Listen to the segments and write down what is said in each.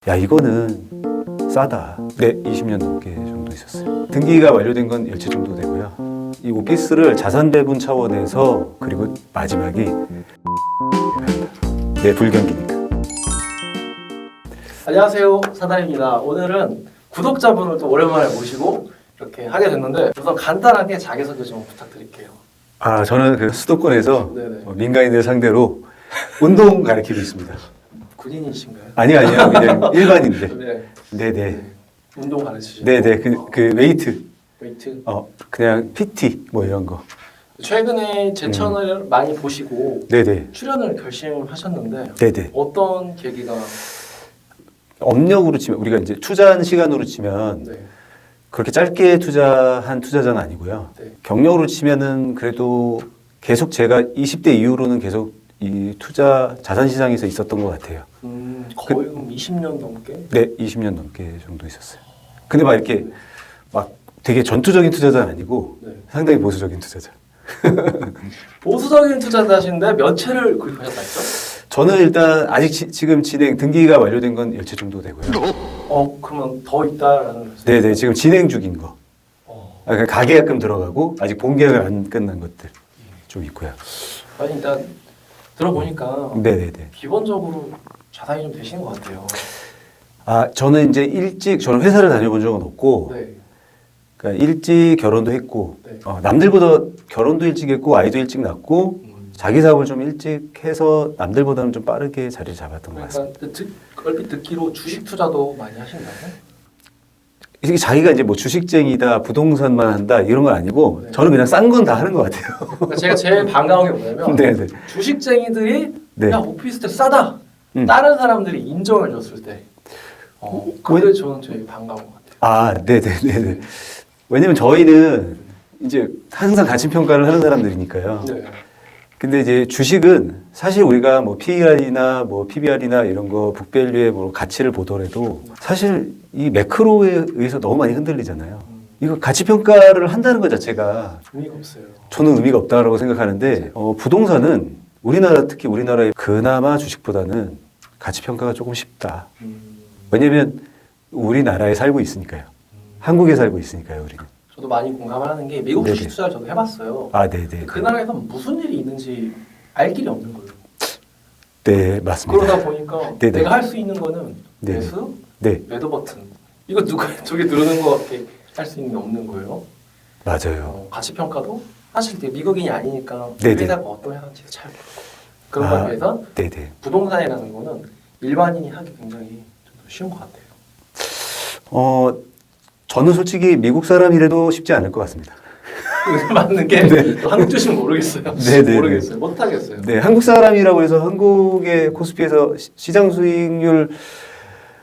야, 이거는 싸다. 네, 20년 넘게 정도 있었어요. 등기가 완료된 건 일체 정도 되고요. 이 오피스를 자산 배분 차원에서, 그리고 마지막이 네, 불경기니까. 안녕하세요, 사다입니다. 오늘은 구독자분을 또 오랜만에 모시고 이렇게 하게 됐는데 우선 간단하게 자기소개 좀 부탁드릴게요. 아, 저는 그 수도권에서 네네. 민간인들 상대로 운동 가르치고 있습니다. 군인이신가요? 아니요, 그냥 일반인들. 네. 네네. 운동 가르치시고. 네네. 그 웨이트. 웨이트. 그냥 PT 뭐 이런 거. 최근에 제 채널을 많이 보시고 네네. 출연을 결심하셨는데 네네. 어떤 계기가? 업력으로 치면, 우리가 이제 투자한 시간으로 치면 네. 그렇게 짧게 투자한 투자자는 아니고요. 네. 경력으로 치면은 그래도 계속 제가 20대 이후로는 계속 이 투자 자산 시장에서 있었던 것 같아요. 거의 그럼 20년 넘게? 네, 20년 넘게 정도 있었어요. 근데 막 이렇게 막 되게 전투적인 투자자는 아니고 네. 상당히 보수적인 투자자. 보수적인 투자자신데 몇 채를 구입하셨다 했죠? 저는 일단 아직 지금 등기가 완료된 건 10채 정도 되고요. 그러면 더 있다라는 말씀? 네네, 지금 진행 중인 거. 그러니까 가계약금 들어가고 아직 본계약을 안 끝난 것들 좀 있고요. 아니 일단 들어보니까 네네네. 기본적으로 자산이 좀 되시는 것 같아요. 아, 저는 이제 저는 회사를 다녀본 적은 없고, 네. 그러니까 일찍 결혼도 했고, 네. 남들보다 결혼도 일찍 했고, 아이도 일찍 낳고, 자기 사업을 좀 일찍 해서 남들보다는 좀 빠르게 자리를 잡았던 것 같습니다. 그러니까 얼핏 듣기로 주식 투자도 많이 하신다고? 이게 자기가 이제 뭐 주식쟁이다, 부동산만 한다, 이런 건 아니고, 네. 저는 그냥 싼 건 다 하는 것 같아요. 그러니까 제가 제일 반가운 게 뭐냐면 네네. 주식쟁이들이 네. 야 오피스텔 싸다. 음. 다른 사람들이 인정을 줬을 때 그게 저는 제일 반가운 것 같아요. 아, 네네네네. 왜냐면 저희는 이제 항상 가치평가를 하는 사람들이니까요. 네. 근데 이제 주식은 사실 우리가 뭐 PER이나 뭐 PBR이나 이런 거 북밸류의 뭐 가치를 보더라도 사실 이 매크로에 의해서 너무 많이 흔들리잖아요. 이거 가치 평가를 한다는 것 자체가 의미가 없어요. 저는 의미가 없다고 생각하는데 부동산은 특히 우리나라의 그나마 주식보다는 가치 평가가 조금 쉽다. 왜냐면 우리나라에 살고 있으니까요. 한국에 살고 있으니까요, 우리는. 저도 많이 공감하는 게 미국 네네. 주식 투자를 저도 해봤어요. 아, 네네. 그 나라에서 무슨 일이 있는지 알 길이 없는 거예요. 네, 맞습니다. 그러다 보니까 네네. 내가 할 수 있는 거는 네네. 매수, 네, 매도 버튼. 이거 누가 저게 누르는 거밖에 할 수 있는 게 없는 거예요. 맞아요. 가치 평가도 사실 되게 미국인이 아니니까 네네. 회사가 어떤 회사인지 잘 모르고 그런 거에 비해서 네네. 부동산이라는 거는 일반인이 하기 굉장히 좀 더 쉬운 것 같아요. 저는 솔직히 미국 사람이라도 쉽지 않을 것 같습니다. 맞는 게 한국 주식 모르겠어요. 네네. 모르겠어요. 못하겠어요. 네, 한국 사람이라고 해서 한국의 코스피에서 시장 수익률을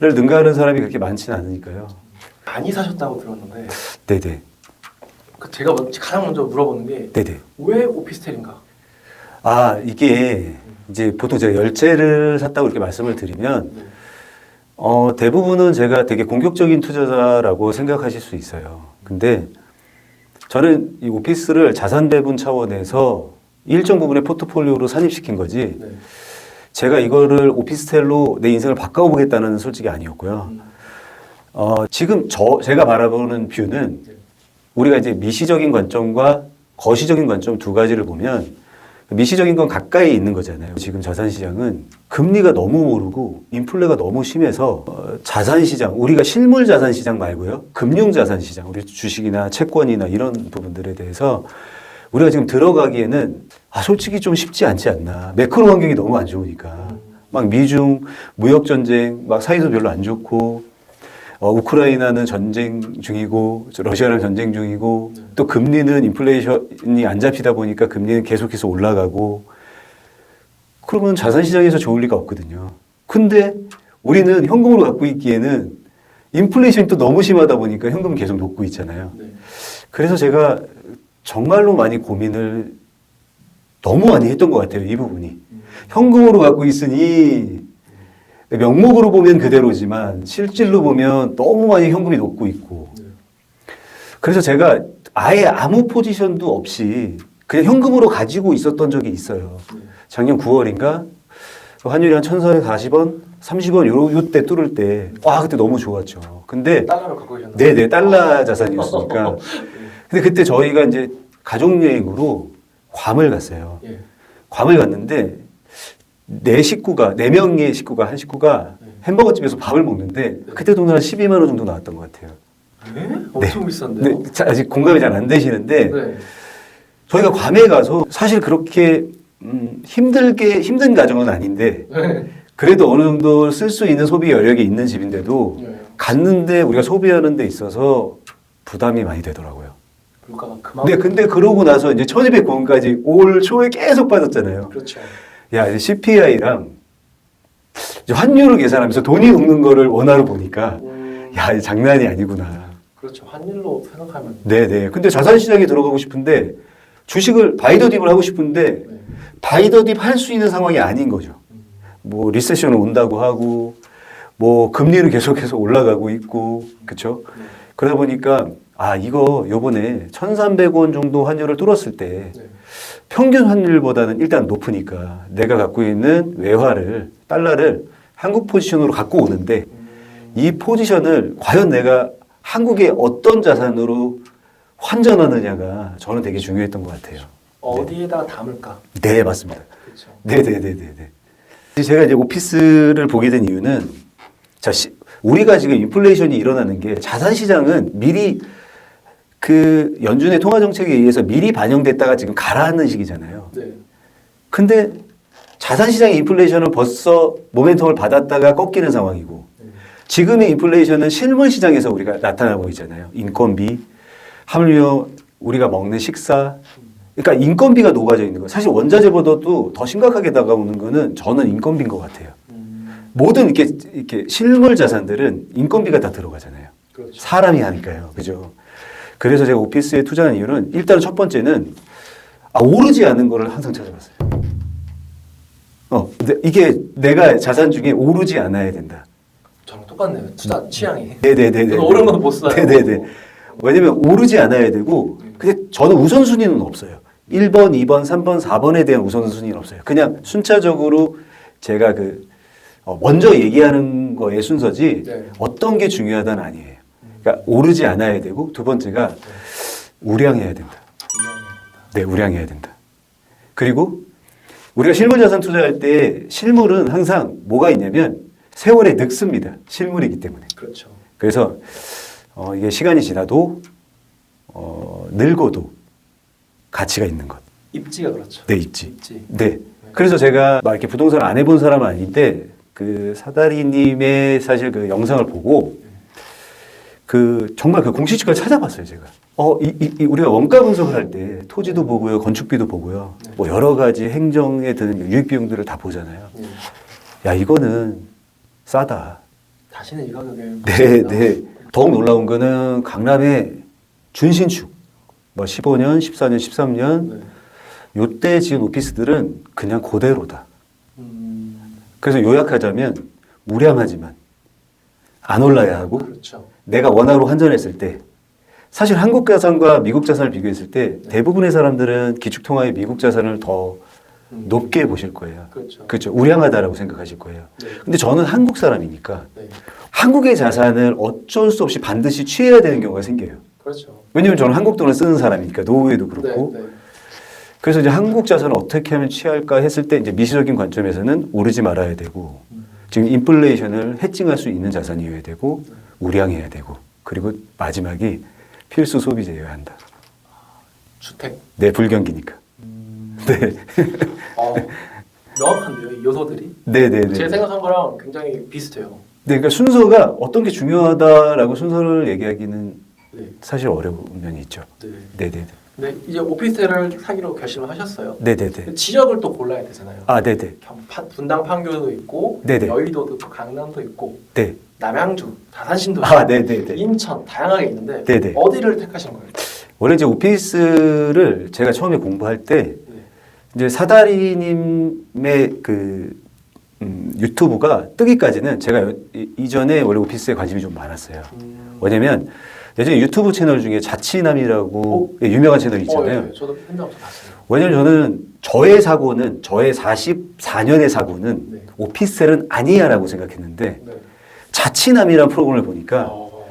능가하는 사람이 그렇게 많지는 않으니까요. 많이 사셨다고 들었는데 네네. 제가 가장 먼저 물어보는 게 네네. 왜 오피스텔인가? 아, 이게 이제 보통 제가 10채를 샀다고 이렇게 말씀을 드리면 네. 대부분은 제가 되게 공격적인 투자자라고 생각하실 수 있어요. 근데 저는 이 오피스를 자산 배분 차원에서 일정 부분의 포트폴리오로 산입시킨 거지, 네. 제가 이거를 오피스텔로 내 인생을 바꿔보겠다는 솔직히 아니었고요. 지금 제가 바라보는 뷰는 우리가 이제 미시적인 관점과 거시적인 관점 두 가지를 보면, 미시적인 건 가까이 있는 거잖아요. 지금 자산시장은 금리가 너무 오르고 인플레가 너무 심해서 자산시장, 우리가 실물 자산시장 말고요, 금융자산시장, 우리 주식이나 채권이나 이런 부분들에 대해서 우리가 지금 들어가기에는 솔직히 좀 쉽지 않지 않나. 매크로 환경이 너무 안 좋으니까. 막 미중 무역전쟁, 막 사이도 별로 안 좋고, 우크라이나는 전쟁 중이고, 러시아랑 전쟁 중이고, 또 금리는 인플레이션이 안 잡히다 보니까 금리는 계속해서 올라가고, 그러면 자산시장에서 좋을 리가 없거든요. 근데 우리는 현금으로 갖고 있기에는 인플레이션이 또 너무 심하다 보니까 현금을 계속 놓고 있잖아요. 네. 그래서 제가 정말로 많이 고민을 너무 많이 했던 것 같아요, 이 부분이. 현금으로 갖고 있으니 명목으로 보면 그대로지만 실질로 보면 너무 많이 현금이 녹고 있고, 그래서 제가 아예 아무 포지션도 없이 그냥 현금으로 가지고 있었던 적이 있어요. 작년 9월인가 환율이 한 1,440원, 30원 요때 뚫을 때, 와, 그때 너무 좋았죠. 근데, 달러를 갖고 계셨나요? 네네, 달러 자산이었으니까. 근데 그때 저희가 이제 가족여행으로 괌을 갔어요. 예. 괌을 갔는데, 네 명의 식구가, 한 식구가 햄버거 집에서 밥을 먹는데, 그때 돈으로 한 12만 원 정도 나왔던 것 같아요. 네? 엄청 비싼데요? 근데 아직 공감이 잘 안 되시는데, 네. 저희가 괌에 가서 사실 그렇게 힘든 가정은 아닌데 네. 그래도 어느 정도 쓸 수 있는 소비 여력이 있는 집인데도 네. 갔는데 우리가 소비하는 데 있어서 부담이 많이 되더라고요. 물가가 네, 그만큼. 근데 그러고 나서 이제 1200원까지 올 초에 계속 빠졌잖아요. 그렇죠. 야, 이제 CPI랑 환율을 계산하면서 돈이 녹는 거를 원화로 보니까 야, 이제 장난이 아니구나. 그렇죠. 환율로 생각하면. 네네. 근데 자산시장에 들어가고 싶은데 주식을 바이더딥을 하고 싶은데 네. 바이더딥 할 수 있는 상황이 아닌 거죠. 뭐 리세션 온다고 하고 뭐 금리는 계속해서 올라가고 있고 그렇죠. 네. 그러다 보니까 아 이거 요번에 1,300원 정도 환율을 뚫었을 때 네. 평균 환율보다는 일단 높으니까 내가 갖고 있는 외화를 달러를 한국 포지션으로 갖고 오는데 이 포지션을 과연 내가 한국의 어떤 자산으로 환전하느냐가 저는 되게 중요했던 것 같아요. 어디에다 담을까? 네, 맞습니다. 그렇죠. 네네네네네. 제가 이제 오피스를 보게 된 이유는 자, 우리가 지금 인플레이션이 일어나는 게 자산 시장은 미리 그 연준의 통화 정책에 의해서 미리 반영됐다가 지금 가라앉는 시기잖아요. 네. 근데 자산 시장의 인플레이션은 벌써 모멘텀을 받았다가 꺾이는 상황이고 지금의 인플레이션은 실물 시장에서 우리가 나타나고 있잖아요. 인건비, 하물며 우리가 먹는 식사, 그러니까 인건비가 녹아져 있는 거예요. 사실 원자재보다도 더 심각하게 다가오는 거는 저는 인건비인 것 같아요. 모든 이렇게 실물 자산들은 인건비가 다 들어가잖아요. 그렇죠. 사람이 하니까요. 그죠? 그래서 제가 오피스에 투자한 이유는 일단 첫 번째는 오르지 않은 거를 항상 찾아봤어요. 근데 이게 내가 자산 중에 오르지 않아야 된다. 저랑 똑같네요. 투자 취향이. 네네네네. 저는 오른 건 못 사요. 네네네. 왜냐면 오르지 않아야 되고, 근데 저는 우선순위는 없어요. 1번, 2번, 3번, 4번에 대한 우선순위는 없어요. 그냥 순차적으로 제가 먼저 얘기하는 거의 순서지 네. 어떤 게 중요하다는 아니에요. 그러니까 오르지 않아야 되고, 두 번째가 우량해야 된다. 네, 우량해야 된다. 그리고 우리가 실물 자산 투자할 때 실물은 항상 뭐가 있냐면 세월에 늙습니다. 실물이기 때문에. 그렇죠. 그래서 이게 시간이 지나도 늙어도 가치가 있는 것. 입지가 그렇죠. 네, 있지. 입지. 네. 그래서 제가 막 이렇게 부동산을 안 해본 사람은 아닌데 그 사다리님의 사실 그 영상을 보고 정말 그 공시지가를 찾아봤어요, 제가. 우리가 원가 분석을 할 때 토지도 보고요, 건축비도 보고요, 뭐 여러 가지 행정에 드는 유익 비용들을 다 보잖아요. 야, 이거는 싸다. 다시는 이 가격에. 네, 네. 더욱 놀라운 거는 강남의 준신축, 뭐 15년, 14년, 13년, 네. 요때 지은 오피스들은 그냥 그대로다. 음, 그래서 요약하자면 무량하지만 안 올라야 하고 그렇죠. 내가 원화로 환전했을 때 사실 한국 자산과 미국 자산을 비교했을 때 대부분의 사람들은 기축통화의 미국 자산을 더 높게 보실 거예요. 그렇죠. 그렇죠. 우량하다라고 생각하실 거예요. 네. 근데 저는 한국 사람이니까 네. 한국의 자산을 어쩔 수 없이 반드시 취해야 되는 경우가 생겨요. 그렇죠. 왜냐면 저는 한국 돈을 쓰는 사람이니까 노후에도 그렇고. 네, 네. 그래서 이제 한국 자산을 어떻게 하면 취할까 했을 때 이제 미시적인 관점에서는 오르지 말아야 되고 지금 인플레이션을 해칭할 수 있는 자산이어야 되고 우량해야 되고 그리고 마지막이 필수 소비재여야 한다. 주택. 네, 불경기니까. 네. 명확한데요, 이 요소들이. 네네네. 제 생각한 거랑 굉장히 비슷해요. 네, 그러니까 순서가 어떤 게 중요하다라고 순서를 얘기하기는 네. 사실 어려운 면이 있죠. 네. 네네네. 네, 이제 오피스텔을 사기로 결심을 하셨어요. 네네네. 지역을 또 골라야 되잖아요. 아, 네네. 분당 판교도 있고, 네네. 여의도도 있고, 강남도 있고, 네. 남양주, 다산신도 아, 있고, 네네네. 인천 다양하게 있는데 네네. 어디를 택하신 거예요? 원래 이제 오피스를 제가 처음에 공부할 때 네. 이제 사다리님의 유튜브가 뜨기까지는 제가 이전에 원래 오피스에 관심이 좀 많았어요. 왜냐면 예전에 유튜브 채널 중에 자취남이라고 유명한 채널이 있잖아요. 예, 저도 현장에서 봤어요. 왜냐면 저는 저의 사고는 저의 44년의 사고는 네. 오피스텔은 아니야라고 생각했는데 네. 자취남이라는 프로그램을 보니까 어,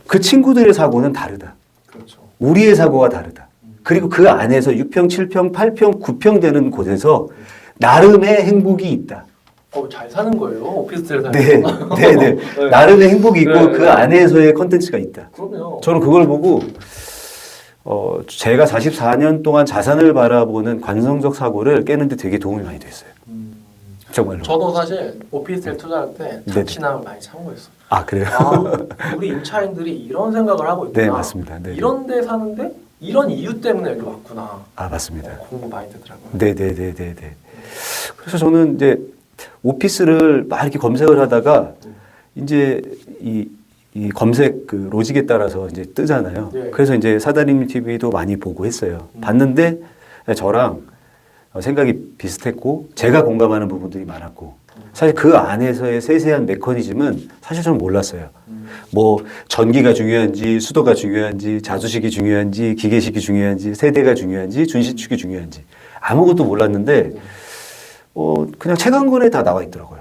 그 친구들의 사고는 다르다. 그렇죠. 우리의 사고가 다르다. 그리고 그 안에서 6평, 7평, 8평, 9평 되는 곳에서 나름의 행복이 있다. 잘 사는 거예요. 오피스텔 네, 살면서. 네, 네. 네. 나름의 행복이 있고 네, 그 네. 안에서의 컨텐츠가 있다. 그럼요. 저는 그걸 보고 제가 44년 동안 자산을 바라보는 관성적 사고를 깨는데 되게 도움이 많이 됐어요. 정말로. 저도 사실 오피스텔 투자할 때 네. 자취남을 많이 참고했어요. 아, 그래요? 아, 우리 임차인들이 이런 생각을 하고 있구나. 네, 맞습니다. 네. 이런 데 사는데 이런 이유 때문에 여기 왔구나. 아, 맞습니다. 공부 많이 되더라고요. 네, 네, 네, 네, 네. 그래서 저는 이제 오피스를 막 이렇게 검색을 하다가 이제 이 검색 그 로직에 따라서 이제 뜨잖아요. 네. 그래서 이제 사다리님 TV도 많이 보고 했어요. 봤는데 저랑 생각이 비슷했고 제가 공감하는 부분들이 많았고 사실 그 안에서의 세세한 메커니즘은 사실 저는 몰랐어요. 뭐 전기가 중요한지 수도가 중요한지 자주식이 중요한지 기계식이 중요한지 세대가 중요한지 준시축이 중요한지 아무것도 몰랐는데 그냥 책 한 권에 다 나와 있더라고요.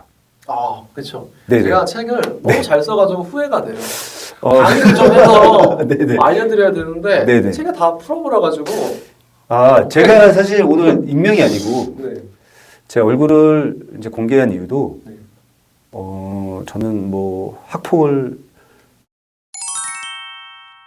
아, 그렇죠. 네네. 제가 책을 너무 잘 써가지고 후회가 돼요. 어, 강의를 좀 해서 네네. 알려드려야 되는데 네네. 책에 다 풀어버려가지고 제가 사실 오늘 익명이 아니고 네. 제 얼굴을 이제 공개한 이유도 네. 저는 뭐 학폭을